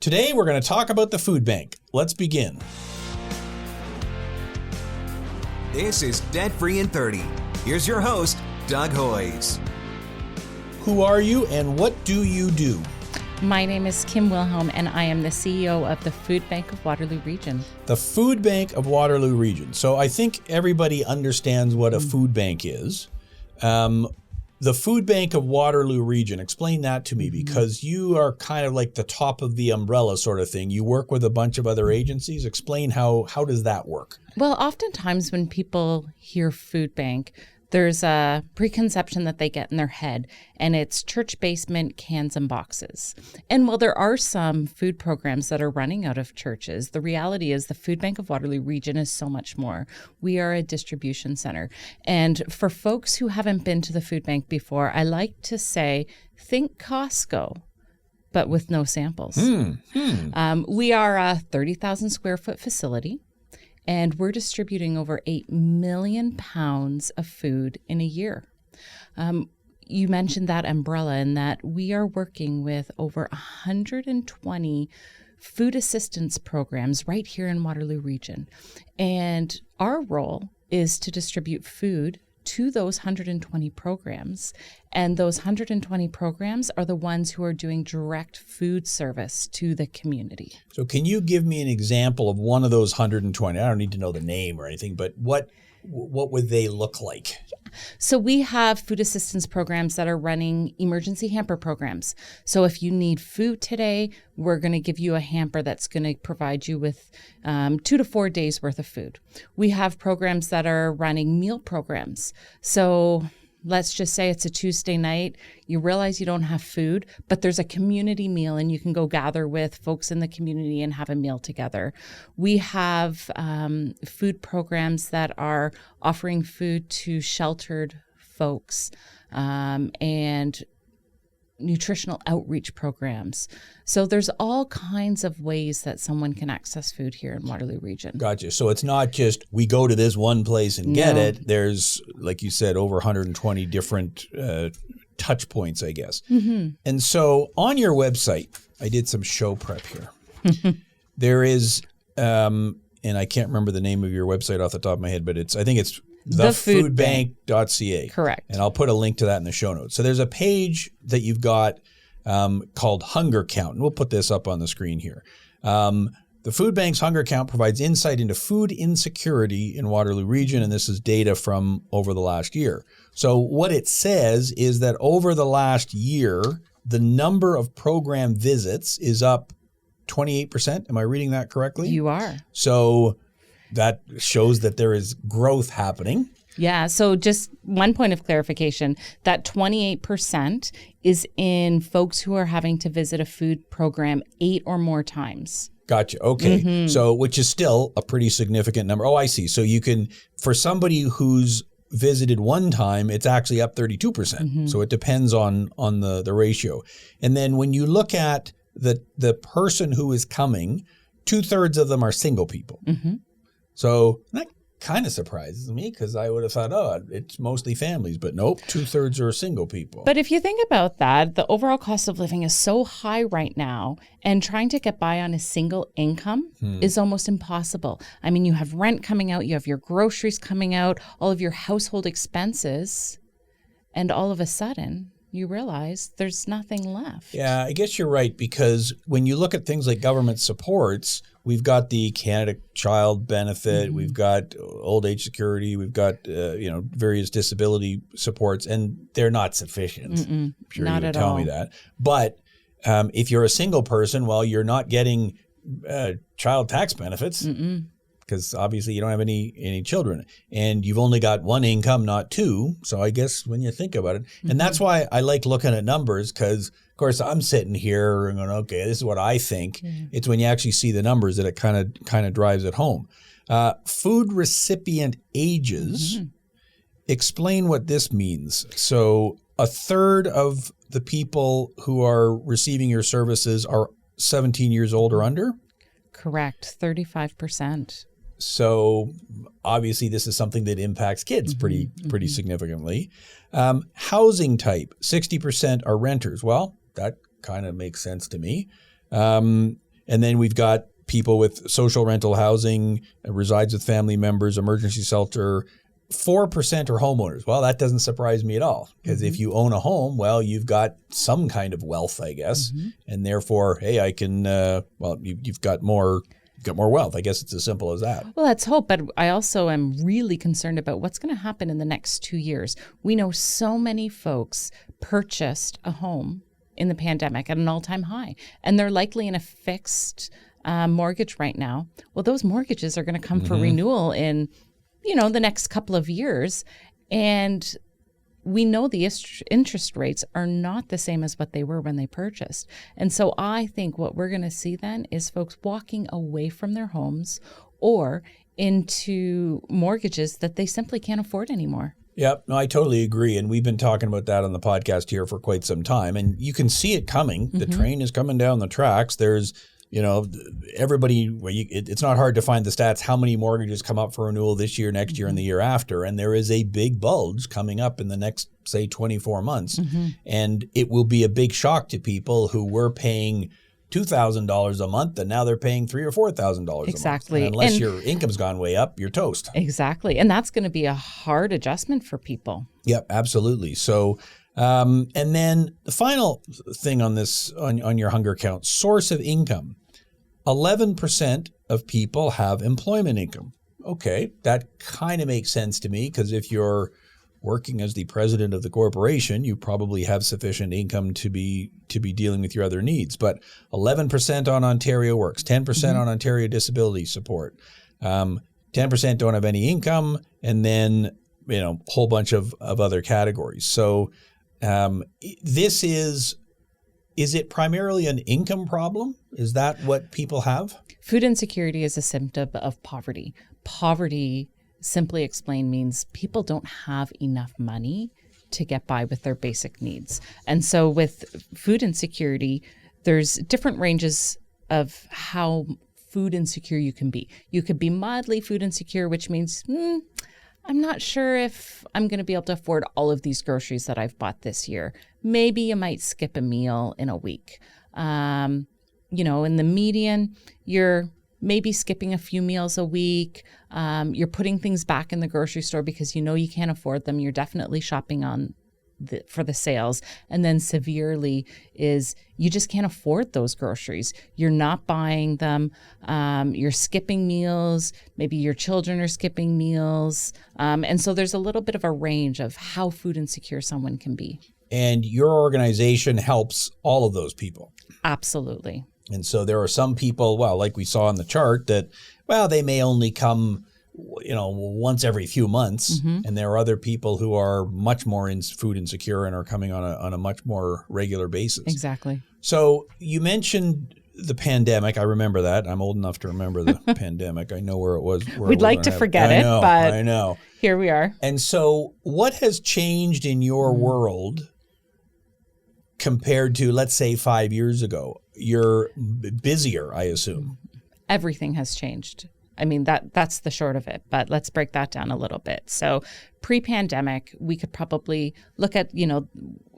Today, we're going to talk about the food bank. Let's begin. This is Debt Free in 30. Here's your host, Doug Hoyes. Who are you and what do you do? My name is Kim Wilhelm, and I am the CEO of the Food Bank of Waterloo Region. The Food Bank of Waterloo Region. So I think everybody understands what a food bank is. The Food Bank of Waterloo Region, explain that to me, because you are kind of like the top of the umbrella sort of thing. You work with a bunch of other agencies. Explain how does that work? Well, oftentimes when people hear food bank, there's a preconception that they get in their head, and it's church basement, cans and boxes. And while there are some food programs that are running out of churches, the reality is the Food Bank of Waterloo Region is so much more. We are a distribution center. And for folks who haven't been to the food bank before, I like to say, think Costco, but with no samples. We are a 30,000 square foot facility. And we're distributing over 8 million pounds of food in a year. You mentioned that umbrella, and that we are working with over 120 food assistance programs right here in Waterloo Region. And our role is to distribute food to those 120 programs. And those 120 programs are the ones who are doing direct food service to the community. So can you give me an example of one of those 120? I don't need to know the name or anything, but what would they look like? So we have food assistance programs that are running emergency hamper programs. So if you need food today, we're going to give you a hamper that's going to provide you with 2 to 4 days worth of food. We have programs that are running meal programs. So let's just say it's a Tuesday night, you realize you don't have food, but there's a community meal and you can go gather with folks in the community and have a meal together. We have food programs that are offering food to sheltered folks and nutritional outreach programs. So there's all kinds of ways that someone can access food here in Waterloo Region. Gotcha. So it's not just we go to this one place and get it. There's, like you said, over 120 different touch points, I guess. And so on your website, I did some show prep here. There is, and I can't remember the name of your website off the top of my head, but I think it's thefoodbank.ca. Correct. And I'll put a link to that in the show notes. So there's a page that you've got called Hunger Count. And we'll put this up on the screen here. The Food Bank's Hunger Count provides insight into food insecurity in Waterloo Region, and this is data from over the last year. So what it says is that over the last year, the number of program visits is up 28%. Am I reading that correctly? You are. So that shows that there is growth happening. Yeah. So just one point of clarification, that 28% is in folks who are having to visit a food program 8 or more times. Gotcha. Okay. So, which is still a pretty significant number. Oh, I see. So you can, for somebody who's visited one time, it's actually up 32%. So it depends on the ratio. And then when you look at the person who is coming, 2/3 of them are single people. So that kind of surprises me, because I would have thought, it's mostly families, but nope, 2/3 are single people. But if you think about that, the overall cost of living is so high right now, and trying to get by on a single income is almost impossible. I mean, you have rent coming out, you have your groceries coming out, all of your household expenses, and all of a sudden you realize there's nothing left. Yeah, I guess you're right, because when you look at things like government supports, we've got the Canada Child Benefit, we've got old age security, we've got various disability supports, and they're not sufficient. I'm sure not you would at tell all. me that. But if you're a single person, well, you're not getting child tax benefits, because obviously you don't have any children, and you've only got one income, not two. So I guess when you think about it, and that's why I like looking at numbers, because of course I'm sitting here and going, okay, this is what I think. It's when you actually see the numbers that it kind of drives it home. Food recipient ages. Explain what this means. So 1/3 of the people who are receiving your services are 17 years old or under? Correct, 35%. So obviously this is something that impacts kids pretty significantly. Housing type, 60% are renters. Well, that kind of makes sense to me. And then we've got people with social rental housing, resides with family members, emergency shelter. 4% are homeowners. Well, that doesn't surprise me at all, because if you own a home, well, you've got some kind of wealth, I guess, and therefore, hey, I can. You've got more wealth. I guess it's as simple as that. Well, let's hope. But I also am really concerned about what's going to happen in the next 2 years. We know so many folks purchased a home in the pandemic at an all-time high, and they're likely in a fixed mortgage right now. Well, those mortgages are going to come for renewal in the next couple of years. And we know the interest rates are not the same as what they were when they purchased. And so I think what we're going to see then is folks walking away from their homes or into mortgages that they simply can't afford anymore. Yep. No, I totally agree. And we've been talking about that on the podcast here for quite some time. And you can see it coming. The train is coming down the tracks. There's everybody, it's not hard to find the stats, how many mortgages come up for renewal this year, next year, and the year after. And there is a big bulge coming up in the next, say, 24 months. And it will be a big shock to people who were paying $2,000 a month, and now they're paying $3,000 or $4,000 a month. Exactly. And unless your income's gone way up, you're toast. Exactly. And that's going to be a hard adjustment for people. Yep, absolutely. So, and then the final thing on this, on your hunger count, source of income. 11% of people have employment income. Okay, that kind of makes sense to me, because if you're working as the president of the corporation, you probably have sufficient income to be dealing with your other needs. But 11% on Ontario Works, 10% on Ontario Disability Support, 10% don't have any income, and then a whole bunch of other categories. So this is it primarily an income problem? Is that what people have? Food insecurity is a symptom of poverty. Poverty, simply explained, means people don't have enough money to get by with their basic needs. And so with food insecurity, there's different ranges of how food insecure you can be. You could be mildly food insecure, which means, I'm not sure if I'm going to be able to afford all of these groceries that I've bought this year. Maybe you might skip a meal in a week. In the median, you're maybe skipping a few meals a week. You're putting things back in the grocery store because you can't afford them. You're definitely shopping for the sales. And then severely is you just can't afford those groceries. You're not buying them. You're skipping meals. Maybe your children are skipping meals. And so there's a little bit of a range of how food insecure someone can be. And your organization helps all of those people. Absolutely. And so there are some people, like we saw in the chart, that, they may only come once every few months. And there are other people who are much more food insecure and are coming on a much more regular basis. Exactly. So you mentioned the pandemic. I remember that. I'm old enough to remember the pandemic. I know where it was. We'd like to forget it, but I know. Here we are. And so what has changed in your world compared to, let's say, 5 years ago? You're busier, I assume. Everything has changed. I mean, that's the short of it, but let's break that down a little bit. So pre-pandemic, we could probably look at,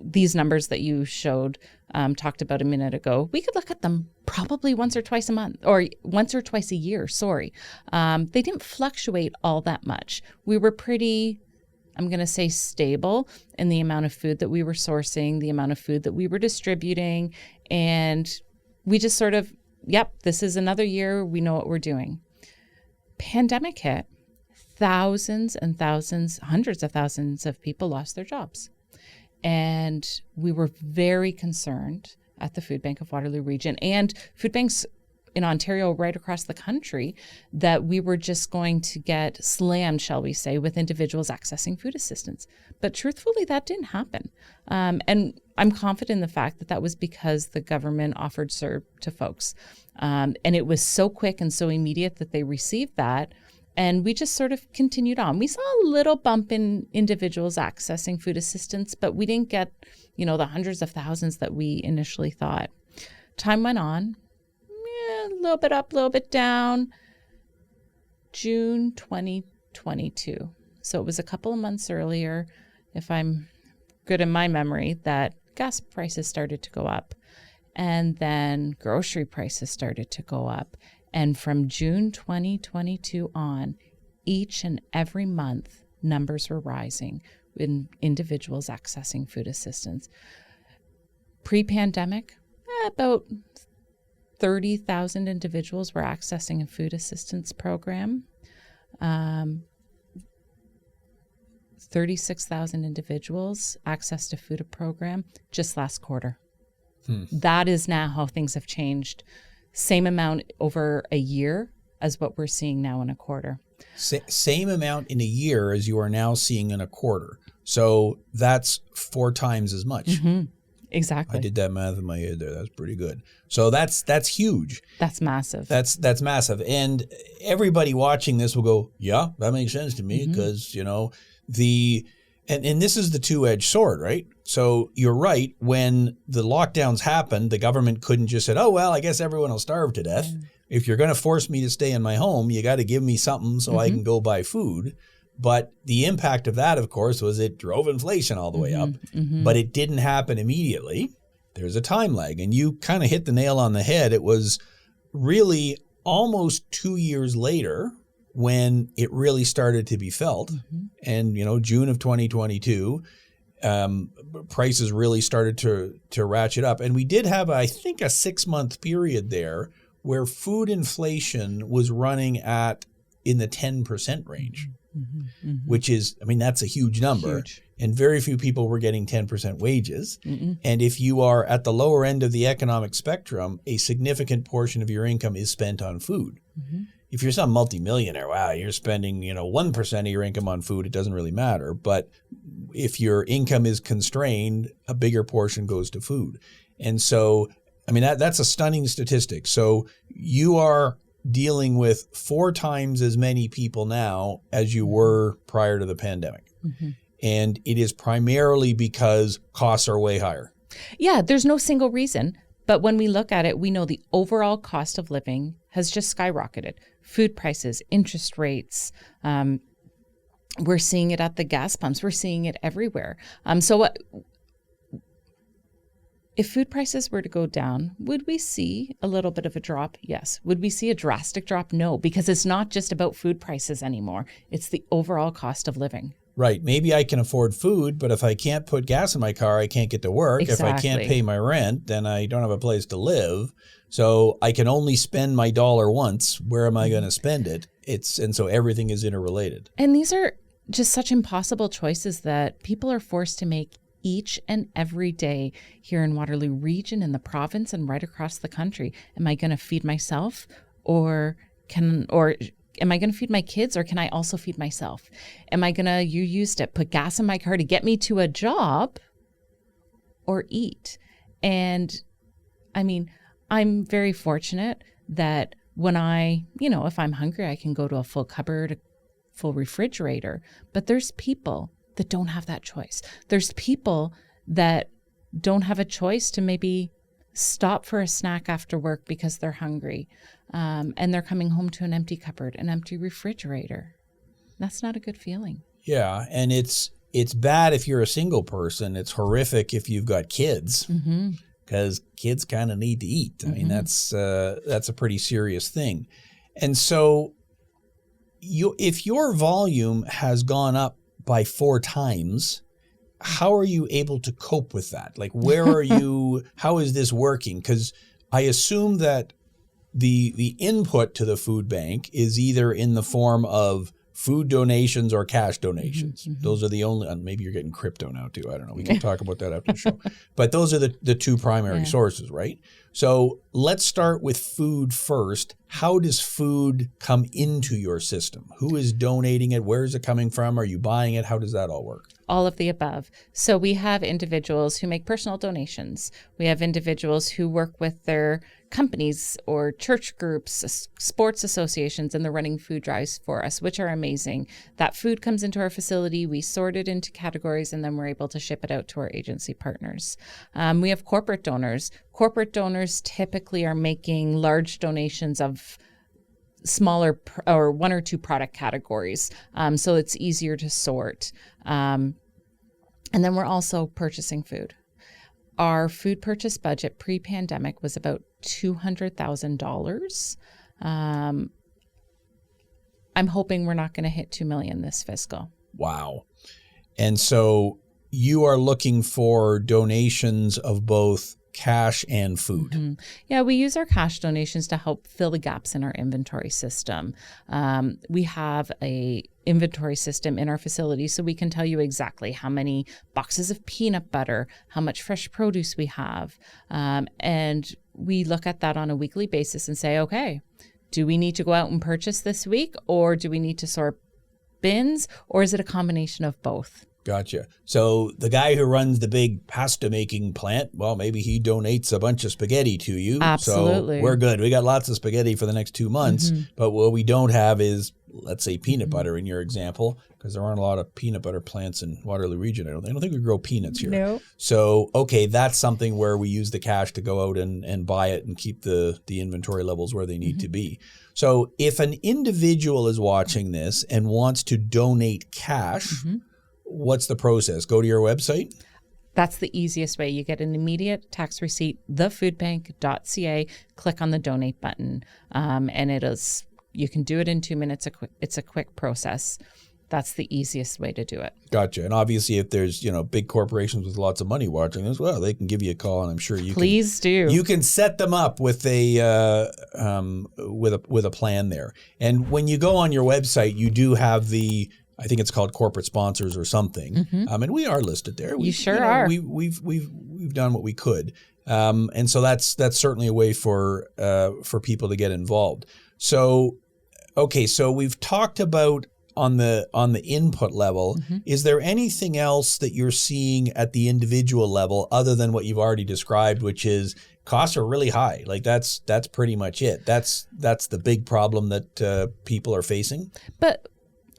these numbers that you talked about a minute ago. We could look at them probably once or twice a month, or once or twice a year, sorry. They didn't fluctuate all that much. We were pretty, I'm going to say, stable in the amount of food that we were sourcing, the amount of food that we were distributing, and we just sort of, this is another year. We know what we're doing. Pandemic hit. Thousands and thousands, hundreds of thousands of people lost their jobs. And we were very concerned at the Food Bank of Waterloo Region and food banks in Ontario right across the country that we were just going to get slammed, shall we say, with individuals accessing food assistance. But truthfully, that didn't happen. And I'm confident in the fact that was because the government offered CERB to folks. And it was so quick and so immediate that they received that. And we just sort of continued on. We saw a little bump in individuals accessing food assistance, but we didn't get, the hundreds of thousands that we initially thought. Time went on. A little bit up, a little bit down. June 2022. So it was a couple of months earlier, if I'm good in my memory, that gas prices started to go up. And then grocery prices started to go up. And from June 2022 on, each and every month, numbers were rising in individuals accessing food assistance. Pre-pandemic, about 30,000 individuals were accessing a food assistance program. 36,000 individuals accessed a food program just last quarter. That is now how things have changed. Same amount over a year as what we're seeing now in a quarter. Same amount in a year as you are now seeing in a quarter. So that's 4 times as much. Mm-hmm. Exactly. I did that math in my head there. That's pretty good. So that's huge. That's massive. That's massive. And everybody watching this will go, yeah, that makes sense to me because, you know, and this is the two-edged sword, right? So you're right. When the lockdowns happened, the government couldn't just say, oh, well, I guess everyone will starve to death. If you're going to force me to stay in my home, you got to give me something so I can go buy food. But the impact of that, of course, was it drove inflation all the way up. But it didn't happen immediately. There's a time lag. And you kind of hit the nail on the head. It was really almost 2 years later when it really started to be felt. And, you know, June of 2022, prices really started to ratchet up. And we did have, I think, a 6-month period there where food inflation was running in the 10% range, which is, I mean, that's a huge number. Huge. And very few people were getting 10% wages. And if you are at the lower end of the economic spectrum, a significant portion of your income is spent on food. If you're some multimillionaire, wow, you're spending, 1% of your income on food, it doesn't really matter. But if your income is constrained, a bigger portion goes to food. And so, I mean, that's a stunning statistic. So you are dealing with 4 times as many people now as you were prior to the pandemic. And it is primarily because costs are way higher. Yeah, there's no single reason. But when we look at it, we know the overall cost of living has just skyrocketed. Food prices, interest rates, we're seeing it at the gas pumps. We're seeing it everywhere. If food prices were to go down, would we see a little bit of a drop? Yes. Would we see a drastic drop? No, because it's not just about food prices anymore. It's the overall cost of living. Right. Maybe I can afford food, but if I can't put gas in my car, I can't get to work. Exactly. If I can't pay my rent, then I don't have a place to live. So I can only spend my dollar once. Where am I going to spend it? And so everything is interrelated. And these are just such impossible choices that people are forced to make each and every day here in Waterloo Region, in the province, and right across the country. Am I going to feed myself or am I going to feed my kids, or can I also feed myself? Am I going to, you used it, put gas in my car to get me to a job or eat? And I mean, I'm very fortunate that when if I'm hungry, I can go to a full cupboard, a full refrigerator. But there's people that don't have that choice. There's people that don't have a choice to maybe stop for a snack after work because they're hungry. And they're coming home to an empty cupboard, an empty refrigerator. That's not a good feeling. Yeah. And it's bad if you're a single person. It's horrific if you've got kids, because kids kind of need to eat. I mean, that's a pretty serious thing. And so if your volume has gone up by 4 times, how are you able to cope with that? Like, where are you, how is this working? Because I assume that the input to the food bank is either in the form of food donations or cash donations. Those are the only, maybe you're getting crypto now too. I don't know. We can talk about that after the show. But those are the 2 primary sources, right? So let's start with food first. How does food come into your system? Who is donating it? Where is it coming from? Are you buying it? How does that all work? All of the above. So we have individuals who make personal donations. We have individuals who work with their companies or church groups, sports associations, and they're running food drives for us, which are amazing. That food comes into our facility, we sort it into categories, and then we're able to ship it out to our agency partners. We have corporate donors. Corporate donors typically are making large donations of smaller or 1 or 2 product categories. So it's easier to sort. And then we're also purchasing food. Our food purchase budget pre-pandemic was about $200,000. I'm hoping we're not going to hit $2 million this fiscal. Wow. And so you are looking for donations of both cash and food. Mm-hmm. Yeah, we use our cash donations to help fill the gaps in our inventory system. We have a inventory system in our facility, so we can tell you exactly how many boxes of peanut butter, how much fresh produce we have. And we look at that on a weekly basis and say, okay, do we need to go out and purchase this week, or do we need to sort bins, or is it a combination of both? Gotcha. So the guy who runs the big pasta making plant, well, maybe he donates a bunch of spaghetti to you. Absolutely. So we're good. We got lots of spaghetti for the next 2 months. Mm-hmm. But what we don't have is, let's say, peanut butter in your example, because there aren't a lot of peanut butter plants in Waterloo region. I don't think we grow peanuts here. No. So, okay, that's something where we use the cash to go out and buy it and keep the inventory levels where they need to be. So if an individual is watching this and wants to donate cash, what's the process? Go to your website? That's the easiest way. You get an immediate tax receipt, thefoodbank.ca, click on the donate button, and you can do it in 2 minutes. It's a quick process. That's the easiest way to do it. Gotcha. And obviously, if there's big corporations with lots of money watching as well, they can give you a call, and I'm sure you Please do. You can set them up with a plan there. And when you go on your website, you do have I think it's called corporate sponsors or something. And we are listed there. You sure are. We've done what we could. And so that's certainly a way for people to get involved. So, okay, so we've talked about on the input level. Is there anything else that you're seeing at the individual level other than what you've already described, which is costs are really high? Like that's pretty much it. That's the big problem that people are facing. But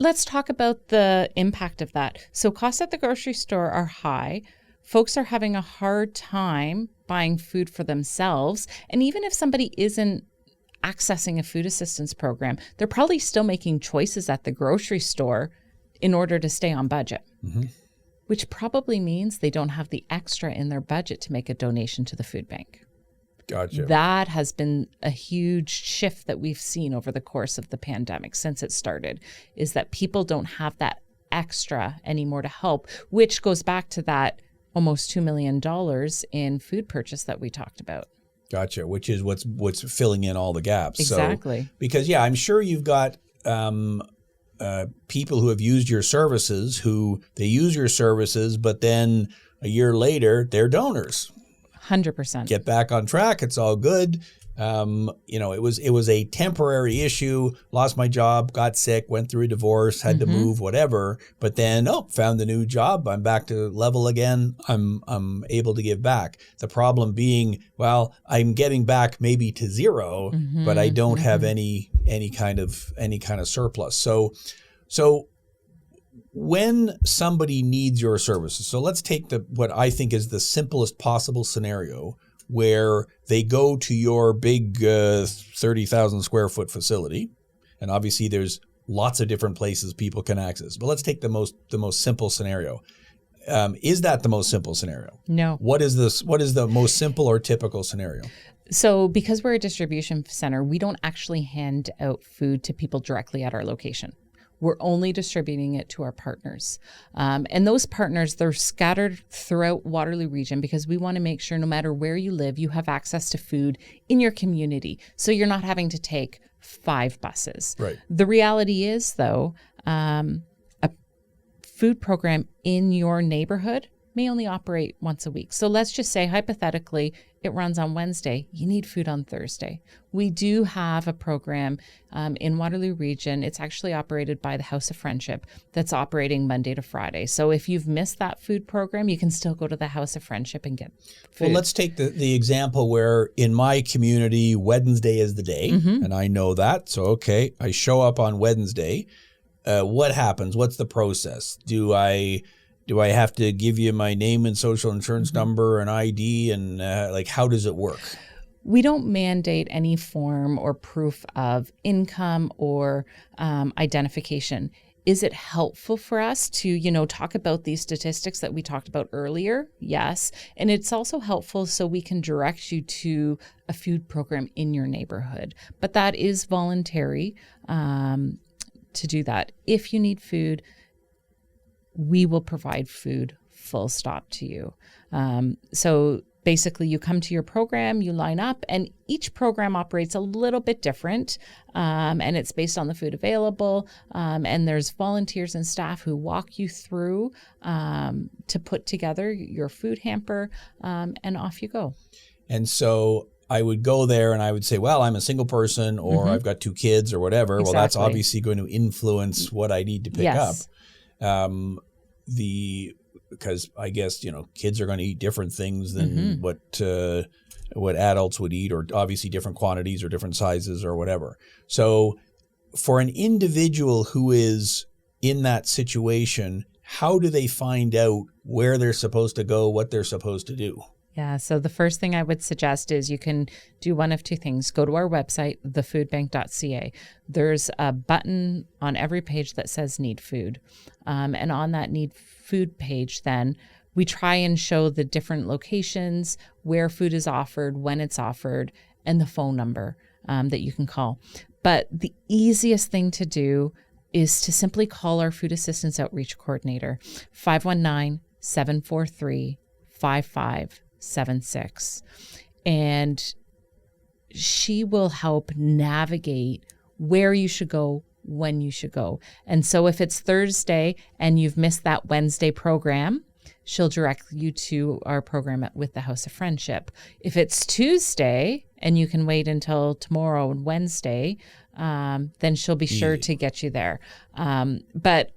let's talk about the impact of that. So costs at the grocery store are high. Folks are having a hard time buying food for themselves. And even if somebody isn't accessing a food assistance program, they're probably still making choices at the grocery store in order to stay on budget, which probably means they don't have the extra in their budget to make a donation to the food bank. Gotcha. That has been a huge shift that we've seen over the course of the pandemic since it started, is that people don't have that extra anymore to help, which goes back to that almost $2 million in food purchase that we talked about. Gotcha, which is what's filling in all the gaps. Exactly. So, because, I'm sure you've got people who have used your services who they use your services, but then a year later, they're donors. 100%. Get back on track. It's all good. It was a temporary issue. Lost my job, got sick, went through a divorce, had to move, whatever. But then, found a new job. I'm back to level again. I'm able to give back. The problem being, I'm getting back maybe to zero, but I don't have any kind of surplus. So when somebody needs your services, so let's take what I think is the simplest possible scenario, where they go to your big 30,000 square foot facility, and obviously there's lots of different places people can access. But let's take the most simple scenario. Is that the most simple scenario? No. What is the most simple or typical scenario? So because we're a distribution center, we don't actually hand out food to people directly at our location. We're only distributing it to our partners. And those partners, they're scattered throughout Waterloo region because we want to make sure no matter where you live, you have access to food in your community. So you're not having to take 5 buses. Right. The reality is, though, a food program in your neighborhood may only operate once a week. So let's just say, hypothetically, it runs on Wednesday. You need food on Thursday. We do have a program in Waterloo region. It's actually operated by the House of Friendship that's operating Monday to Friday. So if you've missed that food program, you can still go to the House of Friendship and get food. Well, let's take the example where in my community, Wednesday is the day, and I know that. So, okay, I show up on Wednesday. What happens? What's the process? Do I have to give you my name and social insurance number and ID, and how does it work? We don't mandate any form or proof of income or identification. Is it helpful for us to, talk about these statistics that we talked about earlier? Yes. And it's also helpful so we can direct you to a food program in your neighborhood. But that is voluntary to do that. If you need food, we will provide food, full stop, to you. So basically, you come to your program, you line up, and each program operates a little bit different, and it's based on the food available. And there's volunteers and staff who walk you through to put together your food hamper, and off you go. And so I would go there and I would say, well, I'm a single person, or I've got 2 kids or whatever. Exactly. Well, that's obviously going to influence what I need to pick up. Because I guess, kids are going to eat different things than what adults would eat, or obviously different quantities or different sizes or whatever. So for an individual who is in that situation, how do they find out where they're supposed to go, what they're supposed to do? Yeah, so the first thing I would suggest is you can do one of 2 things. Go to our website, thefoodbank.ca. There's a button on every page that says Need Food. And on that Need Food page, then, we try and show the different locations, where food is offered, when it's offered, and the phone number that you can call. But the easiest thing to do is to simply call our Food Assistance Outreach Coordinator, 519-743-5576. And she will help navigate where you should go, when you should go. And so if it's Thursday and you've missed that Wednesday program, she'll direct you to our program with the House of Friendship. If it's Tuesday and you can wait until tomorrow and Wednesday, then she'll be sure to get you there. But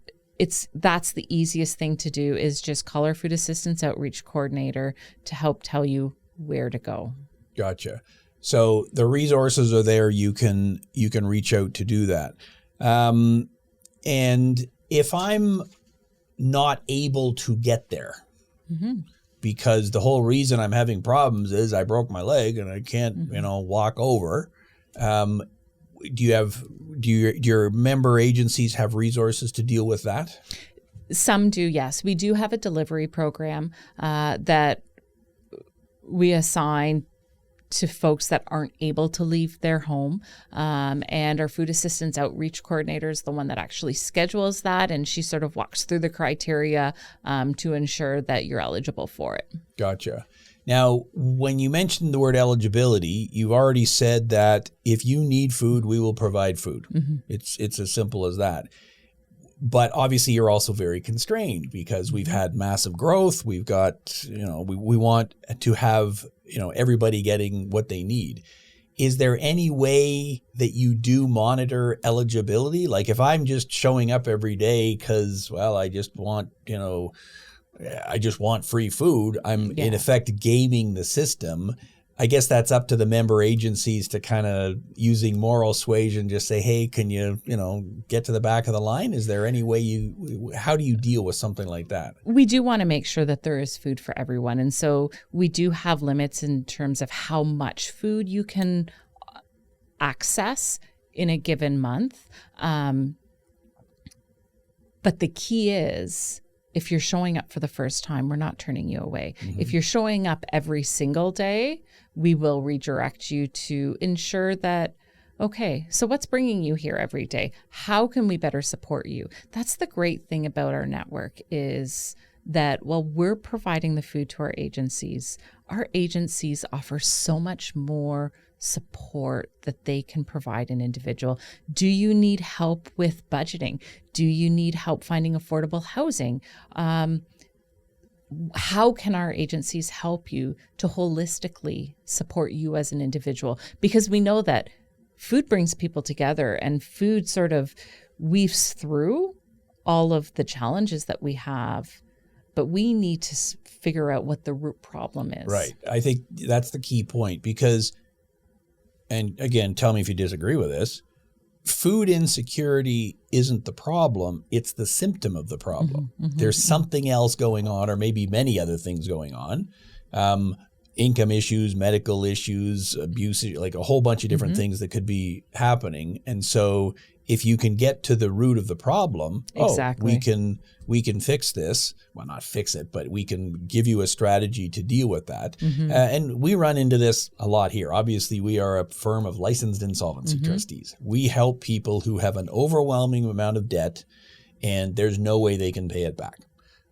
that's the easiest thing to do, is just call our Food Assistance Outreach Coordinator to help tell you where to go. Gotcha. So the resources are there. You can reach out to do that. And if I'm not able to get there, because the whole reason I'm having problems is I broke my leg and I can't, walk over. Do your member agencies have resources to deal with that? Some do, yes. We do have a delivery program that we assign to folks that aren't able to leave their home. And our Food Assistance Outreach Coordinator is the one that actually schedules that, and she sort of walks through the criteria to ensure that you're eligible for it. Gotcha. Now, when you mentioned the word eligibility, you've already said that if you need food, we will provide food. It's as simple as that. But obviously, you're also very constrained because we've had massive growth. We've got, we want to have, everybody getting what they need. Is there any way that you do monitor eligibility? Like if I'm just showing up every day because, well, I just want free food, I'm in effect gaming the system. I guess that's up to the member agencies to kind of, using moral suasion, just say, hey, can you, get to the back of the line? Is there any way how do you deal with something like that? We do want to make sure that there is food for everyone. And so we do have limits in terms of how much food you can access in a given month. But the key is, if you're showing up for the first time, we're not turning you away. If you're showing up every single day, we will redirect you to ensure that, okay, so what's bringing you here every day? How can we better support you? That's the great thing about our network, is that while we're providing the food to our agencies offer so much more support that they can provide an individual. Do you need help with budgeting? Do you need help finding affordable housing? How can our agencies help you to holistically support you as an individual? Because we know that food brings people together, and food sort of weaves through all of the challenges that we have, but we need to figure out what the root problem is. Right. I think that's the key point, because, and again, tell me if you disagree with this, food insecurity isn't the problem. It's the symptom of the problem. There's something else going on, or maybe many other things going on. Income issues, medical issues, abuse, like a whole bunch of different things that could be happening. And so if you can get to the root of the problem, Exactly. we can fix this. Well, not fix it, but we can give you a strategy to deal with that. And we run into this a lot here. Obviously, we are a firm of licensed insolvency trustees. We help people who have an overwhelming amount of debt and there's no way they can pay it back.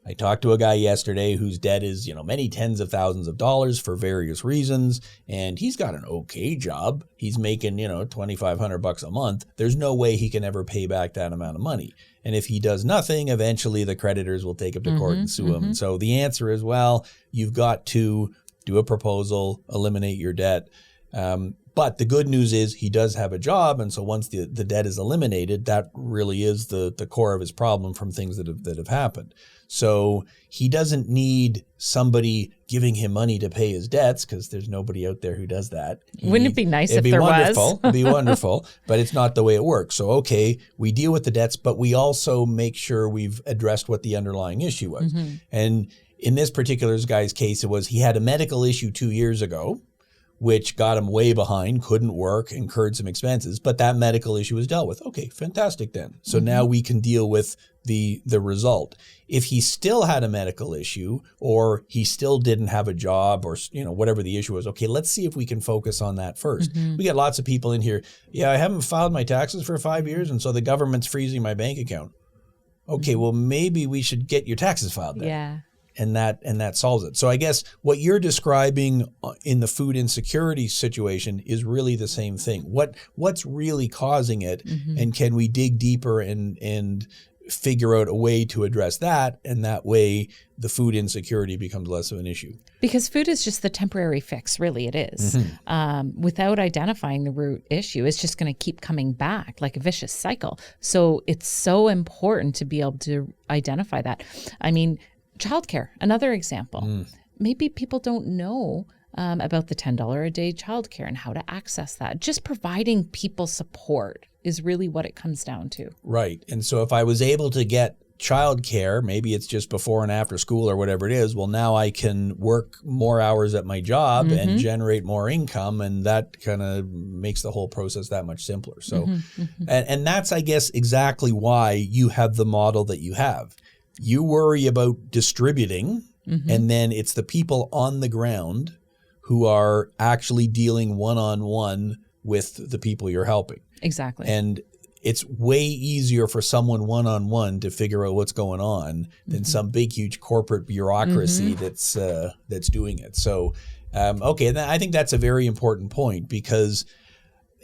I talked to a guy yesterday whose debt is, many tens of thousands of dollars for various reasons, and he's got an okay job. He's making, $2,500 a month. There's no way he can ever pay back that amount of money. And if he does nothing, eventually the creditors will take him to court and sue him. And so the answer is, well, you've got to do a proposal, eliminate your debt. But the good news is he does have a job, and so once the debt is eliminated, that really is the core of his problem from things that have happened. So he doesn't need somebody giving him money to pay his debts because there's nobody out there who does that. Wouldn't it be nice if It'd there be wonderful. was? It'd be wonderful, but it's not the way it works. So, okay, we deal with the debts, but we also make sure we've addressed what the underlying issue was. And in this particular guy's case, it was he had a medical issue 2 years ago, which got him way behind, couldn't work, incurred some expenses, but that medical issue was dealt with. Okay, fantastic then. So now we can deal with the result. If he still had a medical issue or he still didn't have a job or whatever the issue was, okay, let's see if we can focus on that first. We get lots of people in here, I haven't filed my taxes for 5 years and so the government's freezing my bank account. Okay, well maybe we should get your taxes filed then. Yeah. And that solves it. So I guess what you're describing in the food insecurity situation is really the same thing. What's really causing it, and can we dig deeper and figure out a way to address that, and that way the food insecurity becomes less of an issue. Because food is just the temporary fix, really it is. Without identifying the root issue, it's just going to keep coming back like a vicious cycle. So it's so important to be able to identify that. I mean, childcare, another example. Maybe people don't know about the $10 a day childcare and how to access that. Just providing people support is really what it comes down to. Right. And so if I was able to get childcare, maybe it's just before and after school or whatever it is, well, now I can work more hours at my job and generate more income, and that kind of makes the whole process that much simpler. So, and that's, I guess, exactly why you have the model that you have. You worry about distributing, and then it's the people on the ground who are actually dealing one-on-one with the people you're helping. Exactly. And it's way easier for someone one-on-one to figure out what's going on than some big, huge corporate bureaucracy that's doing it. So, okay, I think that's a very important point because,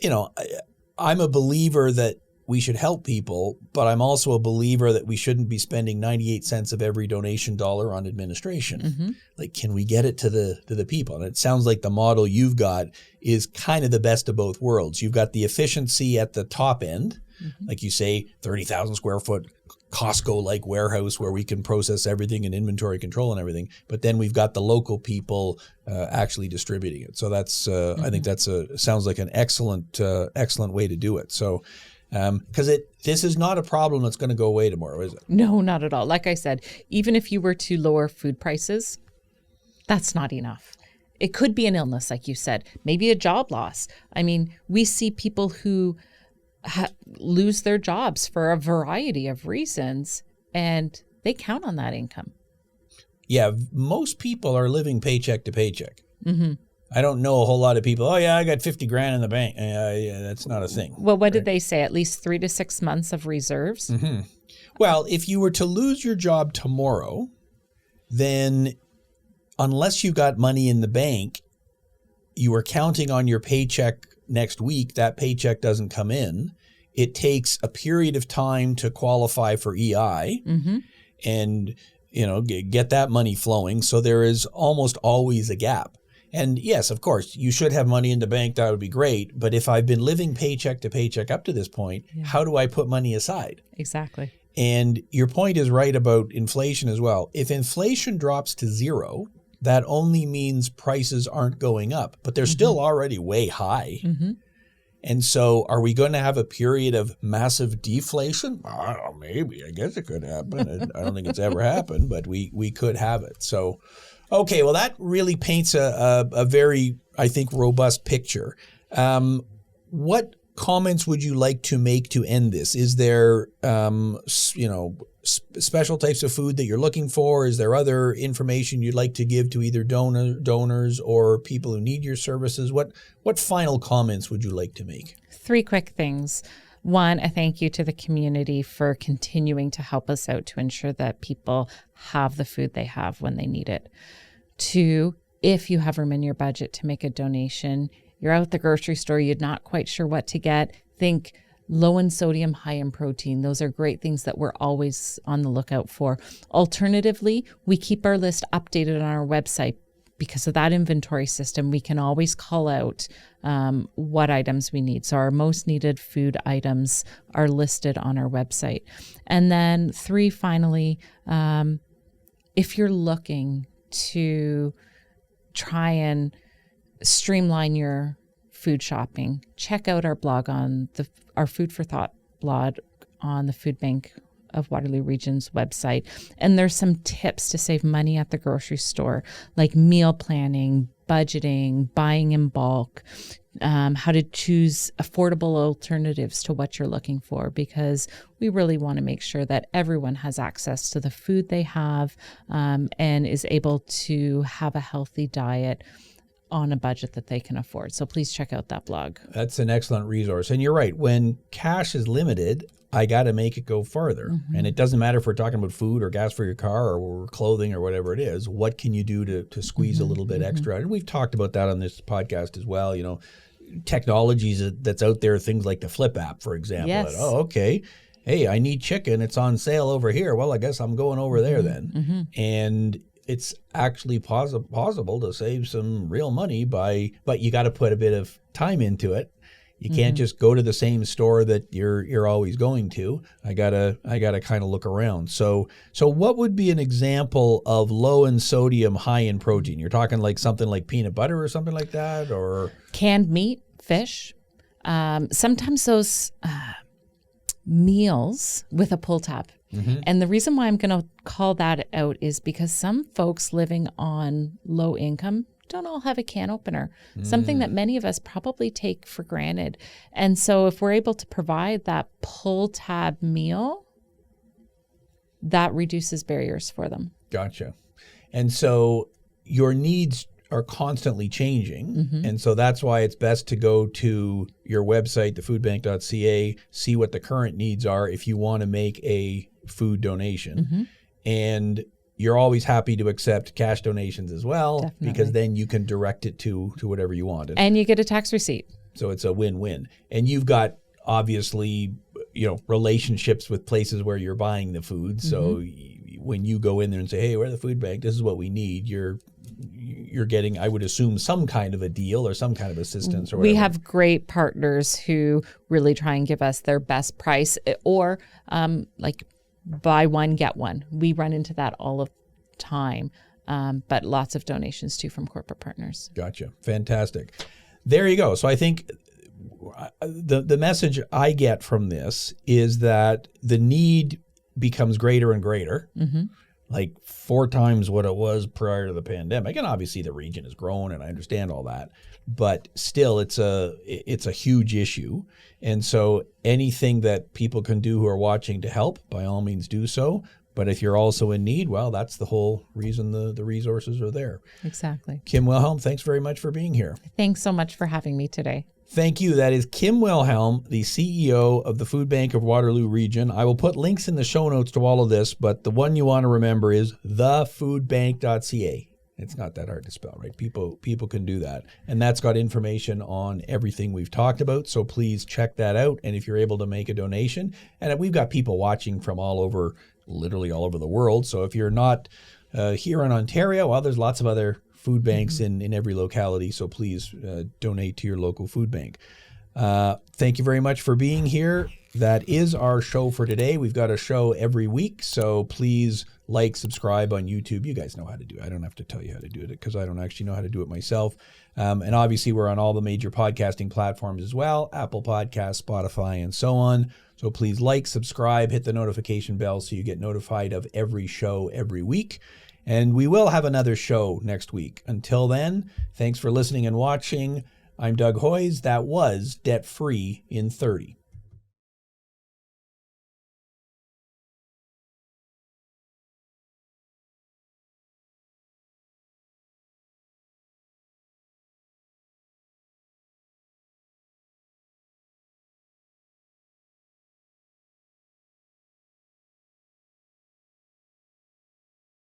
I'm a believer that we should help people, but I'm also a believer that we shouldn't be spending 98 cents of every donation dollar on administration. Like, can we get it to the people? And it sounds like the model you've got is kind of the best of both worlds. You've got the efficiency at the top end, like you say, 30,000 square foot Costco-like warehouse where we can process everything and inventory control and everything. But then we've got the local people actually distributing it. So that's I think that's sounds like an excellent way to do it. So. Because this is not a problem that's going to go away tomorrow, is it? No, not at all. Like I said, even if you were to lower food prices, that's not enough. It could be an illness, like you said, maybe a job loss. I mean, we see people who lose their jobs for a variety of reasons, and they count on that income. Yeah, most people are living paycheck to paycheck. I don't know a whole lot of people, I got 50 grand in the bank. Yeah, that's not a thing. Well, what did they say? At least 3 to 6 months of reserves? Well, if you were to lose your job tomorrow, then unless you got money in the bank, you are counting on your paycheck next week. That paycheck doesn't come in. It takes a period of time to qualify for EI and, get that money flowing. So there is almost always a gap. And yes, of course, you should have money in the bank. That would be great. But if I've been living paycheck to paycheck up to this point, how do I put money aside? Exactly. And your point is right about inflation as well. If inflation drops to zero, that only means prices aren't going up, but they're still already way high. And so are we going to have a period of massive deflation? I don't know, maybe. I guess it could happen. I don't think it's ever happened, but we could have it. So, okay, well, that really paints a very, I think, robust picture. What comments would you like to make to end this? Is there, special types of food that you're looking for? Is there other information you'd like to give to either donors or people who need your services? What final comments would you like to make? 3 quick things. 1, a thank you to the community for continuing to help us out to ensure that people have the food they have when they need it. 2, if you have room in your budget to make a donation, you're out at the grocery store, you're not quite sure what to get, think low in sodium, high in protein. Those are great things that we're always on the lookout for. Alternatively, we keep our list updated on our website. Because of that inventory system, we can always call out what items we need. So our most needed food items are listed on our website. And then 3, finally, if you're looking to try and streamline your food shopping, check out our blog on our Food for Thought blog on the Food Bank of Waterloo Region's website. And there's some tips to save money at the grocery store, like meal planning, budgeting, buying in bulk, how to choose affordable alternatives to what you're looking for, because we really want to make sure that everyone has access to the food they have and is able to have a healthy diet on a budget that they can afford. So please check out that blog. That's an excellent resource. And you're right. When cash is limited, I got to make it go farther. Mm-hmm. And it doesn't matter if we're talking about food or gas for your car or clothing or whatever it is. What can you do to squeeze a little bit extra? And we've talked about that on this podcast as well. Technologies that's out there, things like the Flip app, for example. Yes. Okay. Hey, I need chicken. It's on sale over here. Well, I guess I'm going over there then. Mm-hmm. And it's actually possible to save some real money but you got to put a bit of time into it. You can't just go to the same store that you're always going to. I gotta kind of look around. So what would be an example of low in sodium, high in protein? You're talking like something like peanut butter or something like that, or canned meat, fish. Sometimes those meals with a pull tab. Mm-hmm. And the reason why I'm going to call that out is because some folks living on low income don't all have a can opener, something that many of us probably take for granted. And so if we're able to provide that pull tab meal, that reduces barriers for them. Gotcha. And so your needs are constantly changing. And so that's why it's best to go to your website, thefoodbank.ca, see what the current needs are if you want to make a food donation. And you're always happy to accept cash donations as well. Definitely. Because then you can direct it to whatever you want. And you get a tax receipt. So it's a win-win. And you've got obviously, relationships with places where you're buying the food. So when you go in there and say, hey, we're the food bank, this is what we need, you're getting, I would assume, some kind of a deal or some kind of assistance or whatever. We have great partners who really try and give us their best price, or buy one, get one. We run into that all of the time, but lots of donations too from corporate partners. Gotcha. Fantastic. There you go. So I think the message I get from this is that the need becomes greater and greater, like 4 times what it was prior to the pandemic. And obviously the region has grown, and I understand all that, but still it's a huge issue. And so anything that people can do who are watching to help, by all means do so. But if you're also in need, well, that's the whole reason the resources are there. Exactly. Kim Wilhelm, thanks very much for being here. Thanks so much for having me today. Thank you. That is Kim Wilhelm, the CEO of the Food Bank of Waterloo Region. I will put links in the show notes to all of this, but the one you want to remember is thefoodbank.ca. It's not that hard to spell, right? People can do that. And that's got information on everything we've talked about. So please check that out. And if you're able to make a donation, and we've got people watching from literally all over the world. So if you're not here in Ontario, well, there's lots of other food banks in every locality. So please donate to your local food bank. Thank you very much for being here. That is our show for today. We've got a show every week, so please subscribe on YouTube. You guys know how to do it. I don't have to tell you how to do it because I don't actually know how to do it myself. And obviously, we're on all the major podcasting platforms as well, Apple Podcasts, Spotify, and so on. So please subscribe, hit the notification bell so you get notified of every show every week. And we will have another show next week. Until then, thanks for listening and watching. I'm Doug Hoyes. That was Debt Free in 30.